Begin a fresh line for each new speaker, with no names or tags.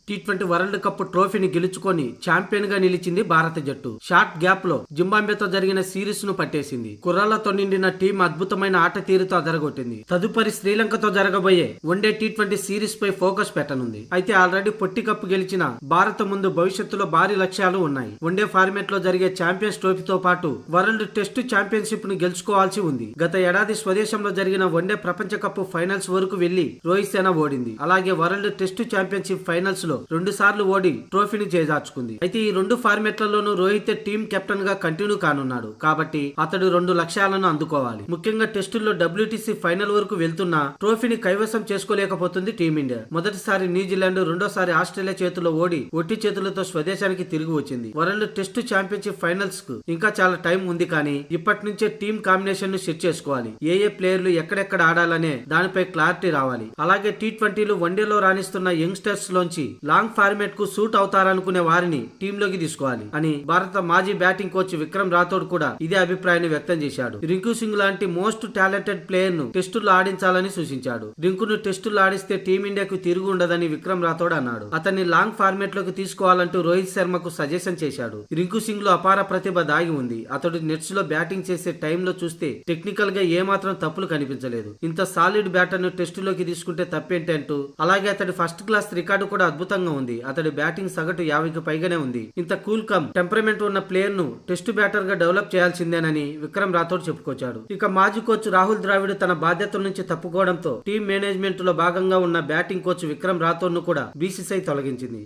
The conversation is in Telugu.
టీ20 వరల్డ్ కప్ ట్రోఫీని గెలుచుకొని ఛాంపియన్ గా నిలిచింది భారత జట్టు. షార్ట్ గ్యాప్ లో జింబాబ్వేతో జరిగిన సిరీస్ ను పట్టేసింది. కుర్రాళ్లతో నిండిన టీం అద్భుతమైన ఆట తీరుతో అదరగొట్టింది. తదుపరి శ్రీలంకతో జరగబోయే వన్డే టీ20 సిరీస్ పై ఫోకస్ పెట్టనుంది. అయితే ఆల్రెడీ పొట్టి కప్ గెలిచిన భారత ముందు భవిష్యత్తులో భారీ లక్ష్యాలు ఉన్నాయి. వన్డే ఫార్మాట్ లో జరిగే ఛాంపియన్స్ ట్రోఫీతో పాటు వరల్డ్ టెస్ట్ ఛాంపియన్షిప్ ను గెలుచుకోవాల్సి ఉంది. గత ఏడాది స్వదేశంలో జరిగిన వన్డే ప్రపంచ కప్ ఫైనల్స్ వరకు వెళ్లి రోహిత్ సేన ఓడింది. అలాగే వరల్డ్ టెస్ట్ ఛాంపియన్షిప్ ఫైనల్స్ లో 2 సార్లు ఓడి ట్రోఫీని చేజార్చుకుంది. అయితే ఈ 2 ఫార్మాట్లలోనూ రోహిత్ టీం కెప్టెన్ గా కంటిన్యూ కానున్నాడు. కాబట్టి అతడు 2 లక్ష్యాలను అందుకోవాలి. ముఖ్యంగా టెస్టుల్లో WTC ఫైనల్ వరకు వెళ్తున్నా ట్రోఫీని కైవసం చేసుకోలేకపోతుంది టీమిండియా. మొదటిసారి న్యూజిలాండ్, రెండోసారి ఆస్ట్రేలియా చేతుల్లో ఓడి ఒట్టి చేతులతో స్వదేశానికి తిరిగి వచ్చింది. వరల్డ్ టెస్ట్ ఛాంపియన్షిప్ ఫైనల్స్ కు ఇంకా చాలా టైం ఉంది. కానీ ఇప్పటి నుంచే టీం కాంబినేషన్ ను సెట్ చేసుకోవాలి. ఏ ప్లేయర్లు ఎక్కడెక్కడ ఆడాలనే దానిపై క్లారిటీ రావాలి. అలాగే టీ20లు వన్డేలో రాణిస్తున్న యంగ్స్టర్స్ లోంచి లాంగ్ ఫార్మాట్ కు సూట్ అవుతారనుకునే వారిని టీంలోకి తీసుకోవాలి అని భారత మాజీ బ్యాటింగ్ కోచ్ విక్రమ్ రాథోడ్ కూడా ఇదే అభిప్రాయాన్ని వ్యక్తం చేశాడు. రింకు సింగ్ లాంటి మోస్ట్ టాలెంటెడ్ ప్లేయర్ ను టెస్టుల్లో ఆడించాలని సూచించాడు. రింకును టెస్టుల్లో ఆడిస్తే టీమిండియాకు తిరుగు ఉండదని విక్రమ్ రాథోడ్ అన్నాడు. అతన్ని లాంగ్ ఫార్మాట్ లోకి తీసుకోవాలంటూ రోహిత్ శర్మకు సజెషన్ చేశాడు. రింకు సింగ్ లో అపార ప్రతిభ దాగి ఉంది. అతడు నెట్స్ లో బ్యాటింగ్ చేసే టైంలో చూస్తే టెక్నికల్ గా ఏమాత్రం తప్పులు కనిపించలేదు. ఇంత సాలిడ్ బ్యాటర్ ను టెస్టులోకి తీసుకుంటే తప్పేంటంటూ అలాగే అతడి ఫస్ట్ క్లాస్ రికార్డు కూడా అద్భుతంగా ఉంది. అతడి బ్యాటింగ్ సగటు 50కి పైగానే ఉంది. ఇంత కూల్ కమ్ టెంపరమెంట్ ఉన్న ప్లేయర్ ను టెస్ట్ బ్యాటర్ గా డెవలప్ చేయాల్సిందేనని విక్రమ్ రాథోడ్ చెప్పుకొచ్చాడు. ఇక మాజీ కోచ్ రాహుల్ ద్రావిడ్ తన బాధ్యతల నుంచి తప్పుకోవడంతో టీం మేనేజ్మెంట్ లో భాగంగా ఉన్న బ్యాటింగ్ కోచ్ విక్రమ్ రాథోడ్ ను కూడా BCCI తొలగించింది.